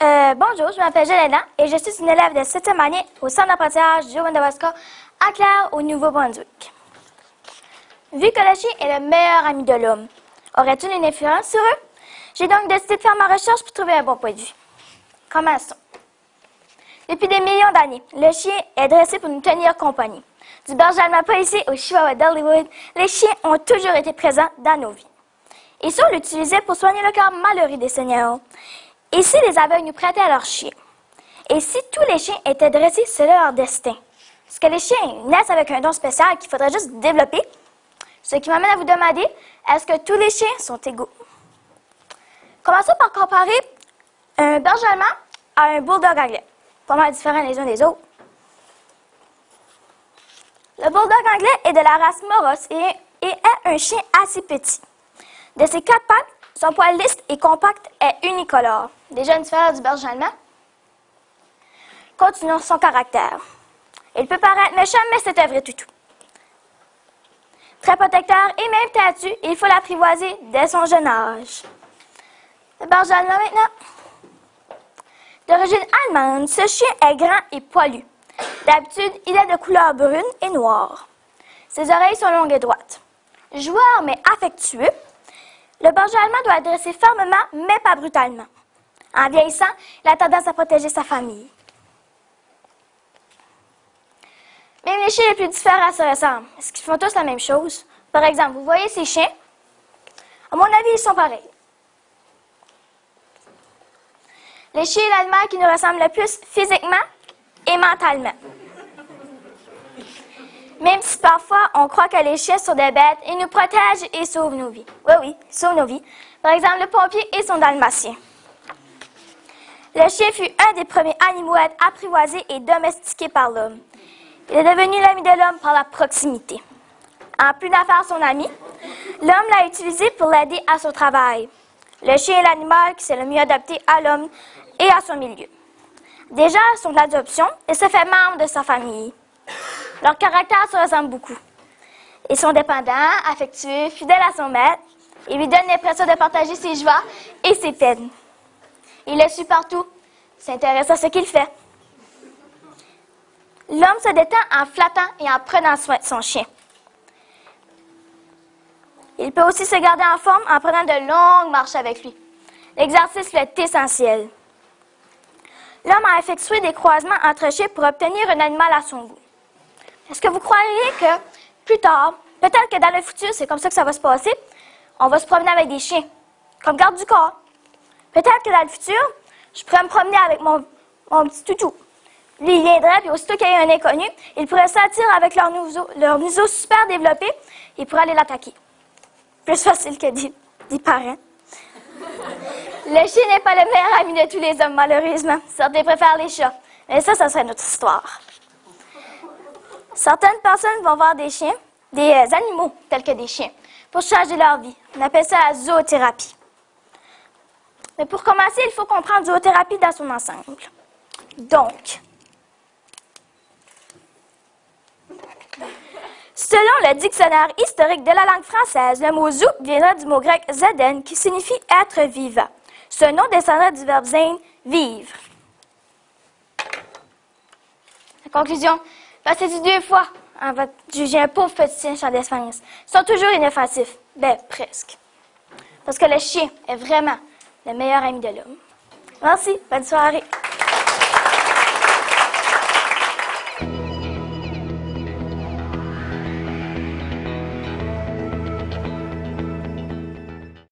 Bonjour, je m'appelle Jelena et je suis une élève de 7e année au Centre d'apprentissage du Haut-Madawaska à Clare, au Nouveau-Brunswick. Vu que le chien est le meilleur ami de l'homme, aurait-il une influence sur eux? J'ai donc décidé de faire ma recherche pour trouver un bon point de vue. Commençons. Depuis des millions d'années, le chien est dressé pour nous tenir compagnie. Du berger allemand policier au chihuahua d'Hollywood, les chiens ont toujours été présents dans nos vies. Et si on l'utilisait pour soigner le cœur malheureux des seigneurs? Et si les aveugles nous prêtaient à leurs chiens? Et si tous les chiens étaient dressés selon leur destin? Est-ce que les chiens naissent avec un don spécial qu'il faudrait juste développer? Ce qui m'amène à vous demander, est-ce que tous les chiens sont égaux? Commençons par comparer un berger allemand à un bulldog anglais. Pas mal différents les uns des autres. Le bulldog anglais est de la race Moross et est un chien assez petit. De ses 4 pattes, son poil lisse et compact est unicolore. Déjà une différence du berger allemand. Continuons son caractère. Il peut paraître méchant, mais c'est un vrai toutou. Très protecteur et même têtu, il faut l'apprivoiser dès son jeune âge. Le berger allemand maintenant. D'origine allemande, ce chien est grand et poilu. D'habitude, il est de couleur brune et noire. Ses oreilles sont longues et droites. Joueur mais affectueux, le berger allemand doit être dressé fermement, mais pas brutalement. En vieillissant, il a tendance à protéger sa famille. Même les chiens les plus différents se ressemblent. Est-ce qu'ils font tous la même chose? Par exemple, vous voyez ces chiens? À mon avis, ils sont pareils. Les chiens et l'animal qui nous ressemblent le plus physiquement et mentalement. Même si parfois on croit que les chiens sont des bêtes, ils nous protègent et sauvent nos vies. Oui, ils sauvent nos vies. Par exemple, le pompier et son dalmatien. Le chien fut un des premiers animaux à être apprivoisés et domestiqués par l'homme. Il est devenu l'ami de l'homme par la proximité. En plus d'en faire son ami, l'homme l'a utilisé pour l'aider à son travail. Le chien est l'animal qui s'est le mieux adapté à l'homme et à son milieu. Déjà à son adoption, il se fait membre de sa famille. Leur caractère se ressemble beaucoup. Ils sont dépendants, affectueux, fidèles à son maître. Il lui donne l'impression de partager ses joies et ses peines. Il le suit partout, s'intéresse à ce qu'il fait. L'homme se détend en flattant et en prenant soin de son chien. Il peut aussi se garder en forme en prenant de longues marches avec lui. L'exercice est essentiel. L'homme a effectué des croisements entre chiens pour obtenir un animal à son goût. Est-ce que vous croiriez que plus tard, peut-être que dans le futur, c'est comme ça que ça va se passer, on va se promener avec des chiens, comme garde du corps. Peut-être que dans le futur, je pourrais me promener avec mon petit toutou. Lui, il viendrait, puis aussitôt qu'il y a un inconnu, il pourrait sortir avec leur museau super développé, et pourrait aller l'attaquer. Plus facile que d'y parents. Le chien n'est pas le meilleur ami de tous les hommes, malheureusement. Certains préfèrent les chats. Mais ça serait notre histoire. Certaines personnes vont voir des chiens, des animaux tels que des chiens, pour changer leur vie. On appelle ça la zoothérapie. Mais pour commencer, il faut comprendre la zoothérapie dans son ensemble. Donc, selon le dictionnaire historique de la langue française, le mot zoo viendra du mot grec zeden, qui signifie être vivant. Ce nom descendra du verbe zein, vivre. La conclusion, passez-y 2 fois avant de juger un pauvre petit chien champ d'Espagne. Ils sont toujours inoffensifs. Ben, presque. Parce que le chien est vraiment le meilleur ami de l'homme. Merci, bonne soirée.